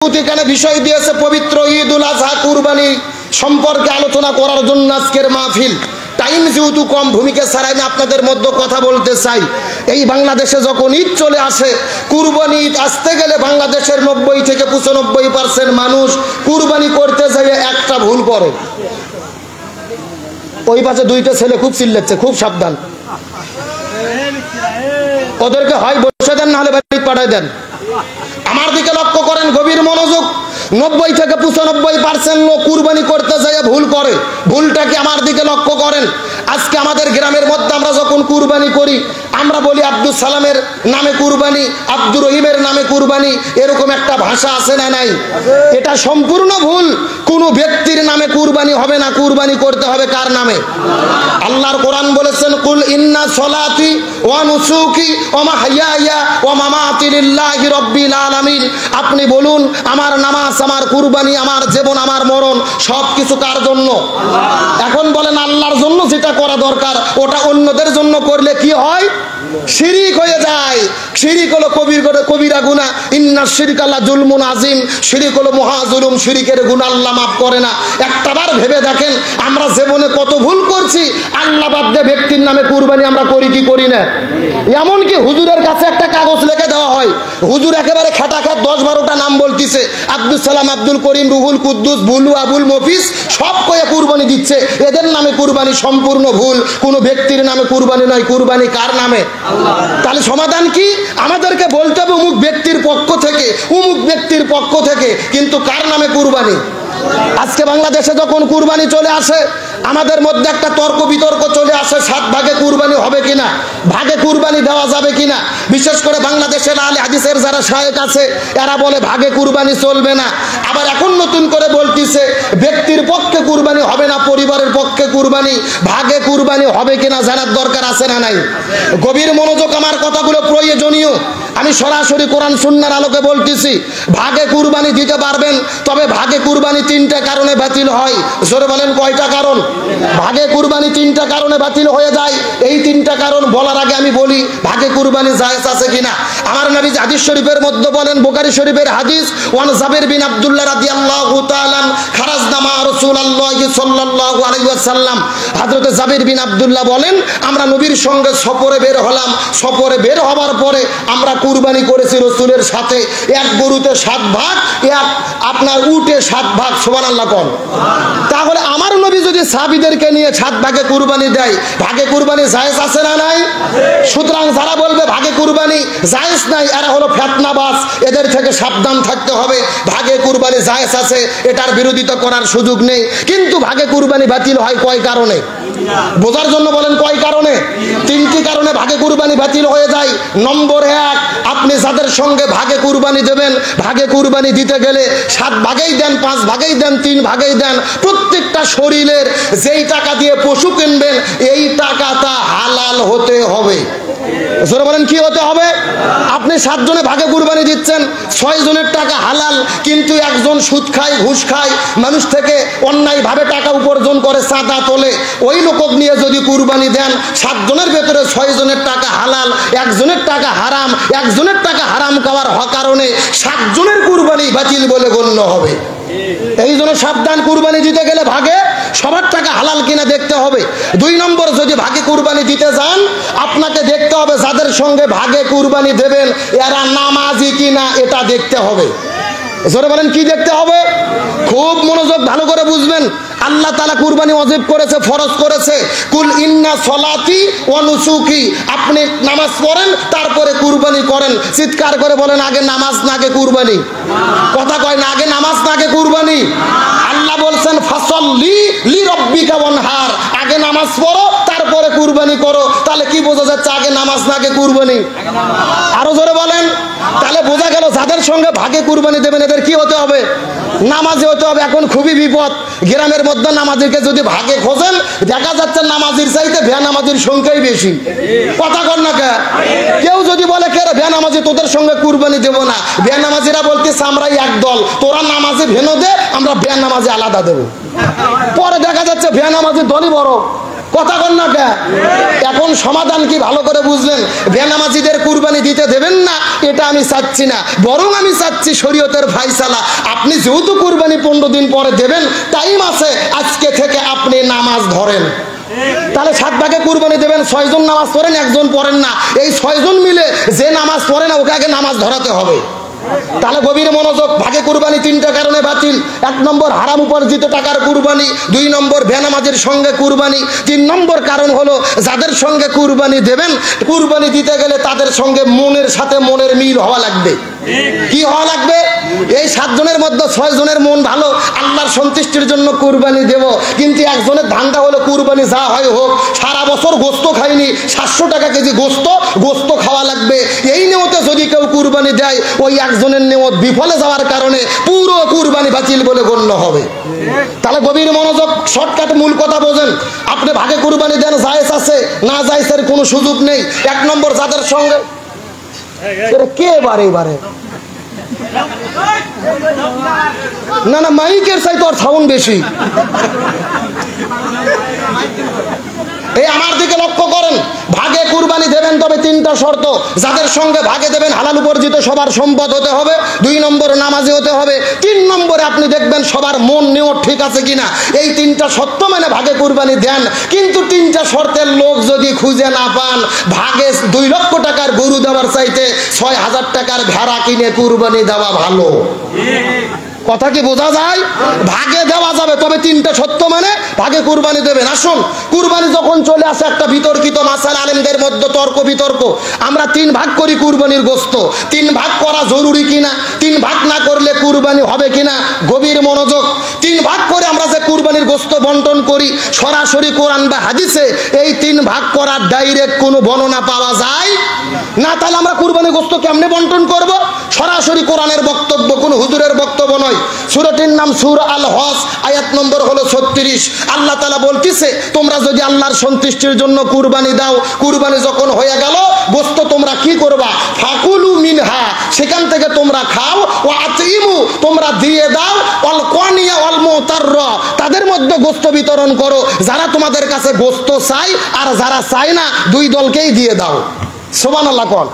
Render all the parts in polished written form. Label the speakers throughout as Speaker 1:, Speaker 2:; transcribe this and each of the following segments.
Speaker 1: এখানে বিষয় দিয়েছে পবিত্র ঈদুল আজহা কুরবানি সম্পর্কে আলোচনা করার জন্য আজকের মাহফিল। টাইম যেহেতু কম, ভূমিকা ছাড়াই আমি আপনাদের মধ্যে কথা বলতে চাই। এই বাংলাদেশে যখন ঈদ চলে আসে, কুরবানি ঈদ আসতে গেলে বাংলাদেশের 90 থেকে 95% মানুষ কুরবানি করতে যেয়ে একটা ভুল করে। ওই পাশে দুইটা ছেলে খুব চিল্লাচ্ছে, খুব সাবধান, ওদেরকে হয় বসে দেন, নাহলে বাড়ি পাঠায় দেন। আমার দিকে লক্ষ্য করেন, গভীর মনোযোগ। 90 থেকে 95% লোক কুরবানি করতে যায় ভুল করে। ভুলটাকে আমার দিকে লক্ষ্য করেন। আজকে আমাদের গ্রামের মধ্যে আমরা যখন কুরবানি করি, আমরা বলি আব্দুল সালামের নামে কুরবানি, আব্দুর রহিমের নামে কুরবানি, এরকম একটা ভাষা আছে না নাই? এটা সম্পূর্ণ ভুল। কোন ব্যক্তির নামে কুরবানি হবে না, কুরবানি করতে হবে কার নামে? আল্লাহর কোরআন বলেছেন, কুল ইন্না সলাতি ওয়া নুসুকি ওয়া মাহইয়ায়া ওয়া মামাতি লিল্লাহি রাব্বিল আলামিন। আপনি বলুন, আমার নামাজ, আমার কুরবানি, আমার জীবন, আমার মরণ সবকিছু কার জন্য? এখন বলেন, আল্লাহর জন্য যেটা করা দরকার ওটা অন্যদের জন্য করলে কি হয়? শিরিক হয়ে যায়। শিরিক হলো কবিরা গুনাহ। ইন্না শিরকা লা যুলমুন আযীম। শিরিক হলো মহা জুলুম। শিরিকের গুনাহ আল্লাহ মাফ করে না। একটাবার ভেবে দেখেন, আমরা জীবনে কত ভুল করছি। আল্লাহ বাদ দিয়ে ব্যক্তির নামে কুরবানি আমরা করি কি করি না? এমনকি হুজুরের কাছে একটা কাগজ লিখে দেওয়া হয়, হুজুর একেবারে খেটাখাট 10-12টা নাম বলতিছে, আব্দুল সালাম, আব্দুল করিম, রুহুল কুদ্দুস, বুলু, আবুল মফিজ, সব কয়ে কুরবানি দিচ্ছে। এদের নামে কুরবানি সম্পূর্ণ ভুল। কোন ব্যক্তির নামে কুরবানি নয়, কুরবানি কার নামে? তাহলে সমাধান কি? আমাদেরকে বলতে হবে অমুক ব্যক্তির পক্ষ থেকে, অমুক ব্যক্তির পক্ষ থেকে, কিন্তু কার নামে কুরবানি? আজকে বাংলাদেশে যখন কুরবানি চলে আসে, আমাদের মধ্যে একটা তর্ক বিতর্ক চলে আসে, 7 ভাগে কুরবানি হবে কিনা, ভাগে কুরবানি দেওয়া যাবে কিনা। বিশেষ করে বাংলাদেশের আলে হাদিসের যারা শায়েখ আছে, এরা বলে ভাগে কুরবানি চলবে না। আবার এখন নতুন করে বলতিছে ব্যক্তির পক্ষে কুরবানি হবে না, পরিবারের পক্ষে কুরবানি, ভাগে কুরবানি হবে কিনা জানার দরকার আছে না নাই? গভীর মনোযোগ, আমার কথাগুলো প্রয়োজনীয়। আমি সরাসরি কোরআন সুন্নাহর আলোকে বলতেছি, ভাগে কুরবানি দিতে পারবেন, তবে ভাগে কুরবানি 3টা কারণে বাতিল হয়। জোরে বলেন, কয়টা কারণ? ভাগে কুরবানি 3টা কারণে বাতিল হয়ে যায়। এই 3টা কারণ বলার আগে আমি বলি, ভাগে কুরবানি জায়েজ আছে কিনা। আমার নবী হাদিস শরীফের মধ্যে বলেন, বুখারী শরীফের হাদিস, ওয়ান জাবির বিন আব্দুল্লাহ রাদিয়াল্লাহু তাআলা খারাজনা মা রাসূলুল্লাহি সাল্লাল্লাহু আলাইহি ওয়াসাল্লাম। হযরত জাবির বিন আব্দুল্লাহ বলেন, আমরা নবীর সঙ্গে সফরে বের হলাম। সফরে বের হওয়ার পরে আমরা কুরবানি করেছি রাসূলের সাথে। এক গরুতে 7 ভাগ, এক আপনার উটে 7 ভাগ। সুবহানাল্লাহ কোন। তাহলে আমার নবী যদি সাহাবীদেরকে নিয়ে 7 ভাগে কুরবানি দেয়, ভাগে কুরবানি জায়েজ আছে না নাই? সুতরাং যারা বলবে ভাগে কুরবানি জায়েজ নাই, এরা হলো ফিতনাবাজ। এদের থেকে সাবধান থাকতে হবে। ভাগে কুরবানি জায়েজ আছে, এটার বিরোধিতা করার সুযোগ নেই। কিন্তু ভাগে কুরবানি বাতিল হয় কয় কারণে? বোঝার জন্য বলেন, কয় কারণে? 3টি কারণে ভাগে কুরবানি বাতিল হয়ে যায়। নম্বর 1, আপনি যাদের সঙ্গে ভাগে কুরবানি দেবেন, ভাগে কুরবানি দিতে গেলে 7 ভাগেই দেন, 5 ভাগেই দেন, 3 ভাগেই দেন, প্রত্যেকটা শরীরের যেই টাকা দিয়ে পশু কিনবেন, এই টাকাটা হালাল হতে হবে। জোরে বলেন, কি হতে হবে? আপনি 7 জনে ভাগে কুরবানি দিচ্ছেন, 6 জনের টাকা হালাল, কিন্তু একজন সুদ খায়, ঘুষ খায়, মানুষ থেকে অন্যায়ভাবে টাকা উপার্জন করে, চাঁদা তোলে। ওই লোক নিয়ে যদি কুরবানি দেন, 7 জনের ভেতরে 6 জনের টাকা হালাল, 1 জনের টাকা হারাম। 1 জনের টাকা হারাম খাওয়ার কারণে 7 জনের কুরবানি বাতিল বলে গণ্য হবে। এই জন্য সাবধান, কুরবানি দিতে গেলে ভাগে সবার টাকা হালাল কিনা দেখতে হবে। 2 নম্বর, যদি ভাগে কুরবানি দিতে যান, আপনাকে দেখতে হবে যাদের সঙ্গে ভাগে কুরবানি দেবেন এরা নামাজি কিনা, এটা দেখতে হবে। জোরে বলেন, কি দেখতে হবে? খুব মনোযোগ ভালো করে বুঝবেন। আল্লাহ তাআলা কুরবানি ওয়াজিব করেছে, ফরজ করেছে। কুল ইন্না সলাতি ওয়া নুসুকি। আপনি নামাজ পড়েন, তারপরে কুরবানি করেন। চিৎকার করে বলেন, আগে নামাজ না আগে কুরবানি? কথা কয় না, আগে নামাজ না আগে কুরবানি? আল্লাহ বলছেন, ফাসাল্লি লিরাব্বিকা ওয়ানহার। আগে নামাজ পড়ো, তারপরে কুরবানি করো। তাহলে কি বোঝা যাচ্ছে, আগে নামাজ না আগে কুরবানি? আরো জোরে বলেন। তাহলে বোঝা গেল যাদের সঙ্গে ভাগে কুরবানি দেবেন এদের কি হতে হবে? নামাজি হতে হবে। এখন খুবই বিপদ, গ্রামের মধ্যে নামাজিকে যদি ভাগে খোঁজেন, দেখা যাচ্ছে নামাজির চাইতে বেনামাজির সংখ্যাই বেশি। কথা কর না কে? কেউ যদি বলে, কে রে বেনামাজি, তোদের সঙ্গে কুরবানি দেব না। বেনামাজিরা বলতেছে, আমরাই এক দল, তোরা নামাজি ভেনো দে, আমরা বেনামাজি আলাদা দেব। পরে দেখা যাচ্ছে বেনামাজির দলই বড়। কথা বল না কে? এখন সমাধান কি ভালো করে বুঝলেন? বেনামাজিদের কুরবানি দিতে দেবেন না এটা আমি চাচ্ছি না, বরং আমি চাচ্ছি শরীয়তের ফায়সালা, আপনি যেহেতু কুরবানি 15 দিন পরে দেবেন, টাইম আছে, আজকে থেকে আপনি নামাজ ধরেন। তাহলে 7 ভাগে কুরবানি দেবেন, 6 জন নামাজ পড়েন, 1 জন পড়েন না, এই 6 জন মিলে যে নামাজ পড়ে না ওকে আগে নামাজ ধরাতে হবে। তাহলে গভীর মনোযোগ, ভাগে কুরবানি 3টা কারণে বাতিল। 1 নম্বর হারাম উপার্জিত টাকার কুরবানি, 2 নম্বর বেনামাজির সঙ্গে কুরবানি, 3 নম্বর কারণ হলো যাদের সঙ্গে কুরবানি দেবেন, কুরবানি দিতে গেলে তাদের সঙ্গে মনের সাথে মনের মিল হওয়া লাগবে। কি হওয়া লাগবে? এই 7 জনের মধ্যে 6 জনের মন ভালো, আল্লাহর সন্তুষ্টির জন্য কুরবানি দেব, কিন্তু একজনের ধান্দা হলো কুরবানি যা হয় হোক, সারা বছর গোস্ত খাইনি, 700 টাকা কেজি গোস্ত খাওয়া লাগবে, এই নিয়তে যদি কেউ কুরবানি দেয়, ওই একজনের নিয়ত বিফলে যাওয়ার কারণে পুরো কুরবানি বাতিল বলে গণ্য হবে। তাহলে গভীর মনোযোগ, শর্টকাট মূল কথা বোঝেন। আপনি ভাগে কুরবানি দেন, জায়েজ আছে, না জায়েজের কোনো সুযোগ নেই। 1 নম্বর যাদের সঙ্গে কে বারে না মাইকের চাইতে আর সাউন্ড বেশি। এই আমার দিকে লক্ষ্য করেন, ভাগে কুরবানি দেবেন, তবে 3টা শর্ত। যাদের সঙ্গে ভাগে দেবেন হালাল উপার্জিত সবার সম্পদ হতে হবে, 2 নম্বর নামাজি হতে হবে, 3 নম্বরে আপনি দেখবেন সবার মন নিয়ত ঠিক আছে কিনা। এই 3টা শর্ত মানে ভাগে কুরবানি দেন, কিন্তু 3টা শর্তের লোক যদি খুঁজে না পান, ভাগে 2 লক্ষ টাকার গরু দেওয়ার চাইতে 6,000 টাকার ভেড়া কিনে কুরবানি দেওয়া ভালো। কথা কি বোঝা যায়? ভাগে দেওয়া যাবে, তবে 3টা সত্য মানে ভাগে কুরবানি দেবেন। আসুন, কুরবানি যখন চলে আসে একটা বিতর্কিত মাসালা, আলেমদের মধ্যে তর্ক বিতর্ক। আমরা 3 ভাগ করি কুরবানির গোশত, 3 ভাগ করা জরুরি কিনা, 3 ভাগ না করলে কুরবানি হবে কিনা। গভীর মনোযোগ, 3 ভাগ করে আমরা যে কুরবানির গোশত বন্টন করি, সরাসরি কোরআন বা হাদিসে এই 3 ভাগ করার ডাইরেক্ট কোনো বর্ণনা পাওয়া যায় না। তাহলে আমরা কুরবানির গোশত কেমনে বন্টন করব? সরাসরি কোরআনের বক্তব্য, কোনো হুজুরের বক্তব্য নয়। সূরাটির নাম সূরা আল হজ, আয়াত নম্বর হলো 36। আল্লাহ তাআলা বলতেছে, তোমরা যদি আল্লাহর সন্তুষ্টির জন্য কুরবানি দাও, কুরবানি যখন হয়ে গেল, গোশত তোমরা কি করবা? ফাকুলু মিনহা, সেখান থেকে তোমরা খাও, ওয়া আতিমু, তোমরা দিয়ে দাও, ওয়াল কানিয়া ওয়াল মুতাররা, তাদের মধ্যে গোশত বিতরণ করো, যারা তোমাদের কাছে গোশত চাই আর যারা চায় না, 2 দলকেই দিয়ে দাও। সুবহানাল্লাহ কোন।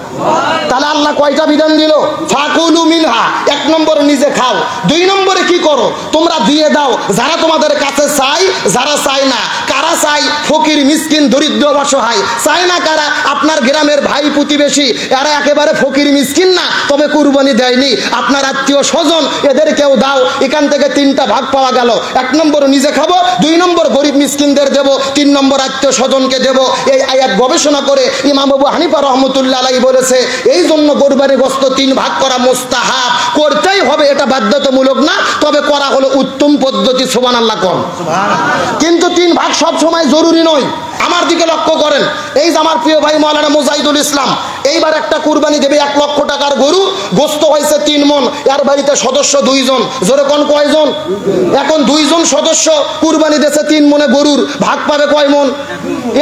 Speaker 1: তাহলে আল্লাহ কয়টা বিধান দিল? ফাকুলু মিনহা, 1 নম্বরে নিজে খাও, 2 নম্বরে কি করো? তোমরা দিয়ে দাও, যারা তোমাদের কাছে চাই, যারা চায় না। কারা চাই? ফকির মিসকিন দরিদ্র অসহায়। চায় না কারা? আপনার গ্রামের ভাই প্রতিবেশী, এরা একেবারে ফকির মিসকিন না, তবে কুরবানি দেয়নি, আপনার আত্মীয় স্বজন, এদেরকেও দাও। এখান থেকে 3টা ভাগ পাওয়া গেল। 1 নম্বর নিজে খাবো, 2 নম্বর গরিব মিসকিনদের দেব, 3 নম্বর আত্মীয় স্বজনকে দেব। এই আয়াত গবেষণা করে ইমাম আবু হানিফা রহমতুল্লাহ আলাইহি বলেছে, এই জন্য কুরবানির গোশত 3 ভাগ করা মুস্তাহাব, করতেই হবে, এটা বাধ্যতামূলক না, তবে করা হলো উত্তম পদ্ধতি। সুবহানাল্লাহ কোন। কিন্তু 3 ভাগ সব সময় জরুরি নয়। আমার দিকে লক্ষ্য করেন, এই যে আমার প্রিয় ভাই মাওলানা মুজাহিদুল ইসলাম এইবার একটা কুরবানি দেবে, 1 লক্ষ টাকার গরু, গোশত হয়েছে 3 মণ, এর বাড়িতে সদস্য 2 জন, জোরে কোন কয়জন? এখন 2 জন সদস্য কুরবানি দিয়েছে 3 মণে গরুর, ভাগ পাবে কয় মণ?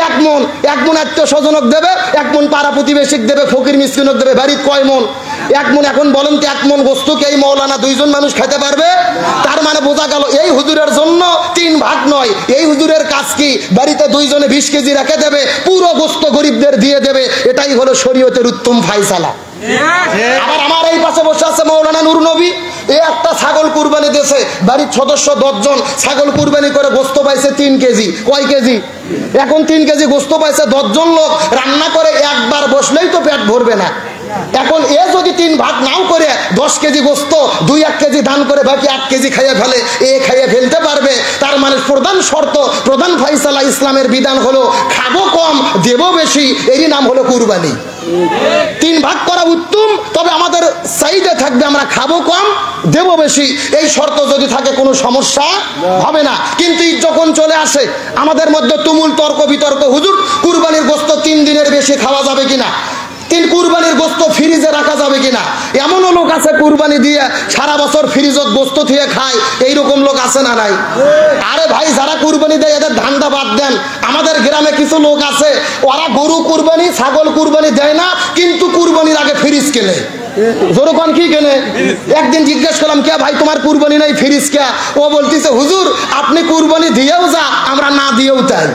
Speaker 1: 1 মণ। 1 মণ আত্মীয় স্বজনক দেবে, 1 মণ পাড়া প্রতিবেশীক দেবে, ফকির মিসকিনক দেবে, বাড়ির কয় মণ? 1 মণ। এখন বলেন তো 1 মণ গোশত কি এই মাওলানা 2 জন মানুষ খেতে পারবে? তার মানে বোঝা গেল এই হুজুরের জন্য 3 ভাগ নয়, এই হুজুরের কাজ কি? বাড়িতে 2 জনে 20 কেজি রেখে দেবে, পুরো গোশত গরিবদের দিয়ে দেবে, এটাই হলো শরীয়তের উত্তম ফায়সালা। আবার আমার এই পাশে বসে আছে মাওলানা নূর নবী, এই একটা ছাগল কুরবানি দিয়েছে, বাড়ির সদস্য 10 জন, ছাগল কুরবানি করে গোশত পাইছে 3 কেজি। কয় কেজি? এখন 3 কেজি গোশত পাইছে, 10 জন লোক রান্না করে একবার বসলেই তো পেট ভরবে না। এখন এ যদি 3 ভাগ নাও করে 10 কেজি গোশত 2-1 কেজি দান করে বাকি 8 কেজি খাইয়ে ফেলে, এ খাইয়ে ফেলতে পারবে। তার মানে প্রধান শর্ত, প্রধান ফায়সালা ইসলামের বিধান হলো খাবো কম দেব বেশি, এরই নাম হলো কুরবানি। 3 ভাগ করা উত্তম, তবে আমাদের চাহিদা থাকবে আমরা খাবো কম দেব বেশি, এই শর্ত যদি থাকে কোনো সমস্যা হবে না। কিন্তু যখন চলে আসে আমাদের মধ্যে তুমুল তর্ক বিতর্ক, হুজুর কুরবানির গোশত 3 দিনের বেশি খাওয়া যাবে কিনা, কুরবানির গোশত ফ্রিজে রাখা যাবে কিনা। এমনও লোক আছে কুরবানি দিয়ে সারা বছর ফ্রিজত গোশত দিয়ে খায়, এইরকম লোক আছে না নাই? আরে ভাই, যারা কুরবানি দেয় এদের ধান্দা বাদ দেন। আমাদের গ্রামে কিছু লোক আছে, ওরা গরু কুরবানি ছাগল কুরবানি দেয় না, কিন্তু কুরবানির আগে ফ্রিজ কেনে। জোরকন কি কেনে? একদিন জিজ্ঞেস করলাম, কে ভাই তোমার কুরবানি নাই, ফিরিস কে? ও বলতেছে, হুজুর আপনি কুরবানি দিয়েও যা, আমরা না দিয়েও তাই।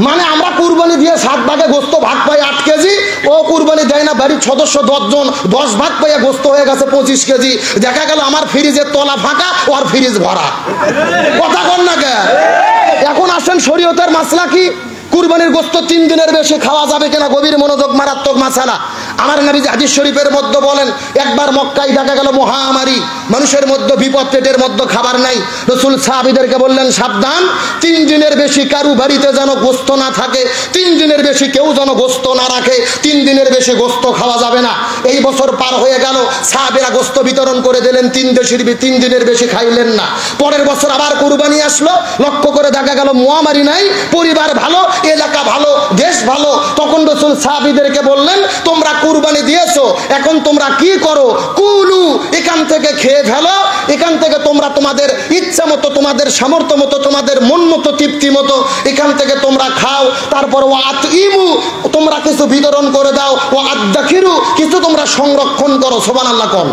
Speaker 1: মানে আমরা কুরবানি দিয়ে 7 ভাগে গোস্ত ভাগ পাই 8 কেজি, ও কুরবানি দেয় না, বাড়ির সদস্য 10 জন, 10 ভাগ পাইয়া গোস্ত হয়ে গেছে 25 কেজি। দেখা গেল আমার ফ্রিজের তলা ফাঁকা, ওর ফ্রিজ ভরা। কথা কন না কে? এখন আসেন শরীয়তের মাসলা কি? কুরবানির গোস্ত 3 দিনের বেশি খাওয়া যাবে কিনা? গভীর মনোযোগ, মারাত্মক মাসালা। আমার নবী হাদিস শরীফের মধ্যে বলেন, একবার মক্কায় দেখা গেল মহামারী, মানুষের মধ্যে বিপদ, পেটের মধ্যে খাবার নাই। রাসূল সাহাবীদেরকে বললেন, সাবধান, 3 দিনের বেশি কারু বাড়িতে যেন গোস্ত না থাকে, 3 দিনের বেশি কেউ যেন গোস্ত না রাখে, 3 দিনের বেশি গোস্ত খাওয়া যাবে না। এই বছর পার হয়ে গেল, সাহাবীরা গোস্ত বিতরণ করে দিলেন, 3 দিনের বেশি খাইলেন না। পরের বছর আবার কুরবানি আসলো, লক্ষ্য করে দেখা গেল মহামারী নাই, পরিবার ভালো, এলাকা ভালো, দেশ ভালো। তখন রাসূল সাহাবীদেরকে বললেন, তোমরা কুরবানি দিয়েছো, এখন তোমরা কি করো? কুলু, এখান থেকে খেয়ে ফেলো, এখান থেকে তোমরা তোমাদের ইচ্ছা মতো, তোমাদের সামর্থ্য মতো, তোমাদের মন মতো, তৃপ্তি মতো এখান থেকে তোমরা খাও। তারপর ওয়াত ইমু, তোমরা কিছু বিতরণ করে দাও, ও আদ্দাখিরু, কিছু তোমরা সংরক্ষণ করো। সুবহানাল্লাহ কোন?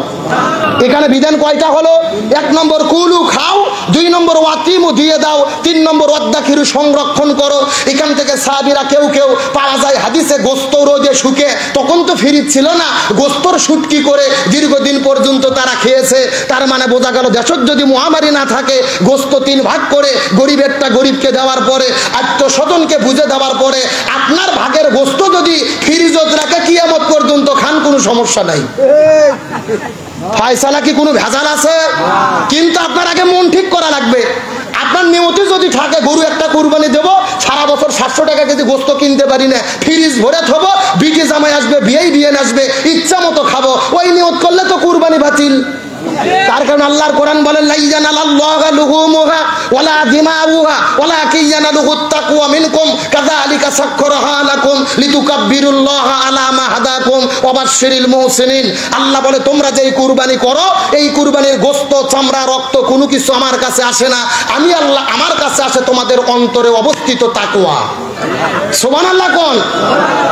Speaker 1: এখানে বিধান কয়টা হলো? 1 নম্বর কুলু, খাও; 2 নম্বর ওয়াতিমু, দিয়ে দাও; 3 নম্বর আদ্দাখিরু, সংরক্ষণ করো। এখান থেকে সাহাবীরা কেউ কেউ পাওয়া যায় হাদিসে গোস্ত রোদে শুকে, তখন তো ফ্রিজ ছিল না, গোস্তর শুটকি করে দীর্ঘদিন পর্যন্ত তারা খেয়েছে। তার মানে বোঝা গেল, দেশত যদি মহামারী না থাকে, গোস্ত 3 ভাগ করে গরিবেরটা গরিবকে দেওয়ার পরে, আত্মস্বজনকে বুঝে দেওয়ার পরে, আপনার ভাগের গোস্ত যদি ফ্রিজত রাখে কিয়ামত পর্যন্ত খান, কোনো সমস্যা নাই। ফয়সালা কি কোনো ভেজাল আছে? কিন্তু আপনার আগে মন ঠিক করা লাগবে। আপনার নিয়তে যদি থাকে, গরু একটা কুরবানি দেবো, সারা বছর 700 টাকা কেজি গোস্ত কিনতে পারি না, ফ্রিজ ভরে থবো, বিটি জামাই আসবে, বিয়ে আসবে, ইচ্ছা মতো খাবো, ওই নিয়ত করলে তো কুরবানি বাতিল। তার কারণ আল্লাহর কোরআন বলেন, লা ইয়ানালাল্লাহু লুহুমুহা ওয়ালা দিমাউহা ওয়ালাকিন ইয়ানালুহুত তাকওয়া মিনকুম কাযালিকা সাখখারাহা লাকুম লিতুকাব্বিরুল্লাহা আলা মা হাদাকুম ওয়া বাশশিরিল মুহসিনিন। আল্লাহ বলে, তোমরা যেই কুরবানি করো, এই কুরবানির গোশত, চামড়া, রক্ত কোনো কিছু আমার কাছে আসে না। আমি আল্লাহ, আমার কাছে আসে তোমাদের অন্তরে অবস্থিত তাকওয়া। সুবহানাল্লাহ কোন?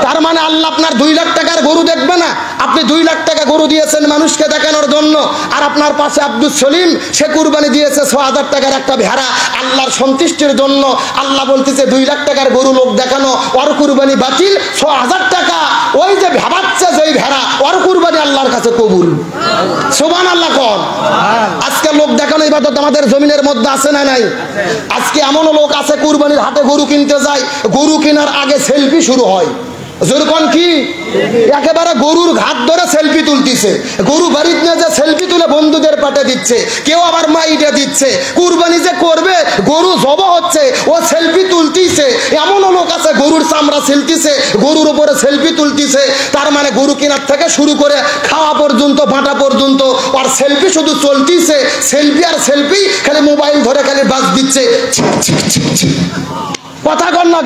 Speaker 1: তার মানে আল্লাহ আপনার 2 লাখ টাকার গরু দেখবে না। আপনি 2 লাখ টাকা গরু দিয়েছেন মানুষকে দেখানোর জন্য, আর আপনার পাশে আব্দুল সলিম, সে কুরবানি দিয়েছে 6000 টাকার একটা ভেড়া আল্লাহর সন্তুষ্টির জন্য। আল্লাহ বলতেছে 2 লাখ টাকার গরু লোক দেখানো, ওর কুরবানি বাতিল। 6000 টাকা ওই যে ভাবাচ্ছে যেই ভেড়া, ওর কুরবানি আল্লাহর কাছে কবুল। সুবহানাল্লাহ কোন? আজকে লোক দেখানো ইবাদত আমাদের জমিনের মধ্যে আছে না নাই? আজকে এমন লোক আছে, কুরবানির হাটে গরু কিনতে যায়, গরু কেনার আগে সেলফি শুরু হয়। জোরকন কি? একেবারে গরুর ঘাট ধরে সেলফি তুলতেছে, গরু বাড়িতে নিয়ে যে সেলফি তুলে বন্ধুদের পাঠে দিচ্ছে, কেউ আবার মাইটা দিচ্ছে। কুরবানি যে করবে, গরু জবা হচ্ছে, ও সেলফি তুলতিছে। এমনও লোক আছে, গরুর চামড়া ছিলতিছে, গরুর উপরে সেলফি তুলতিছে। তার মানে গরু কেনার থেকে শুরু করে খাওয়া পর্যন্ত, বাঁটা পর্যন্ত, আর সেলফি শুধু চলতিছে। সেলফি আর সেলফি, খালি মোবাইল ধরে খালি বাজ দিচ্ছে। কথা কন না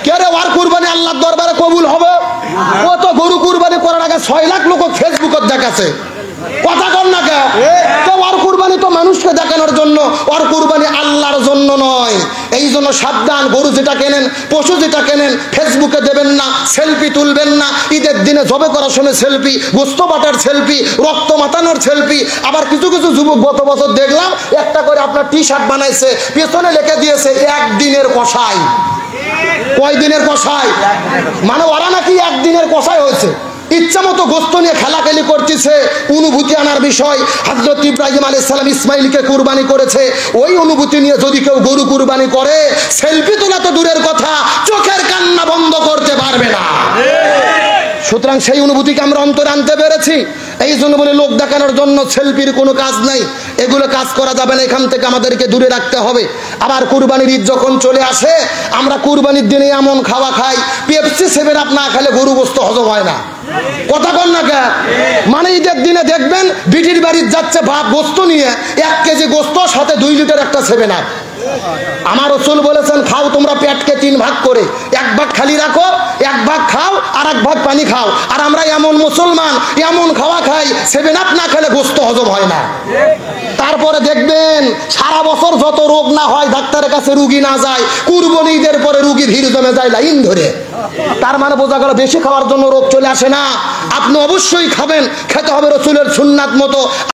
Speaker 1: কে রে? ওর কুরবানি আল্লাহর দরবারে কবুল হবে? ও তো গরু কুরবানি করার আগে 6 লাখ লোক ফেসবুকত দেখাছে। কথা কন না কে? ওর কুরবানি তো মানুষকে দেখানোর জন্য, ওর কুরবানি আল্লাহর জন্য নয়। এই জন্য সাবধান, গরু যেটা কেনেন, পশু যেটা কেনেন, ফেসবুকে দেবেন না, সেলফি তুলবেন না। ঈদের দিনে জবে করার সময় সেলফি, গোস্ত বাটার সেলফি, রক্ত মাতানোর সেলফি। আবার কিছু কিছু যুবক গত বছর দেখলাম, একটা করে আপনার টি-শার্ট বানাইছে, পেছনে লিখে দিয়েছে 1 দিনের কষাই। কয় দিনের কষাই? মানে ওরা নাকি 1 দিনের কষাই হয়েছে। ইচ্ছা মতো গোস্ত নিয়ে খেলাখেলি করতেছে। অনুভূতি আনার বিষয়, হযরত ইব্রাহিম আলাইহিস সালাম ইসমাইলকে কুরবানি করেছে, ওই অনুভূতি নিয়ে যদি কেউ গরু কুরবানি করে, সেলফি তোলা তো দূরের কথা, চোখের কান্না বন্ধ করতে পারবে না। সুতরাং সেই অনুভূতিকে আমরা অন্তরে আনতে পেরেছি। এই জন্য বলে, লোক দেখানোর জন্য সেলফির কোনো কাজ নাই, এগুলো কাজ করা যাবে না, এখান থেকে আমাদেরকে দূরে রাখতে হবে। আবার কুরবানির ঈদ যখন চলে আসে, আমরা কুরবানির দিনে এমন খাওয়া খাই, পেপসি 7 আপ না খেলে গরু গোস্ত হজম হয় না। কথা কন না কে? মানে ঈদের দিনে দেখবেন, বিটির বাড়ির যাচ্ছে বাপ গোস্ত নিয়ে, 1 কেজি গোস্ত, সাথে 2 লিটার একটা 7 আপ। আমার রাসূল বলেছেন, খাও তোমরা পেটকে 3 ভাগ করে, 1 ভাগ খালি রাখো, 1 ভাগ খাও, আর 1 ভাগ পানি খাও। আর আমরা এমন মুসলমান, এমন খাওয়া খাই, 7 আপ না খেলে গোস্ত হজম হয় না। তারপরে দেখবেন, সারা বছর যত রোগ না হয়, ডাক্তারের কাছে রুগী না যায়, কুরবানি ঈদের পরে রুগী ভিড় জমে যায় লাইন ধরে। তার মানে বোঝা গেল বেশি খাওয়ার জন্য রোগ চলে আসে না। আপনি অবশ্যই খাবেন, খেতে হবে রসুলের সুন্নাত মতো।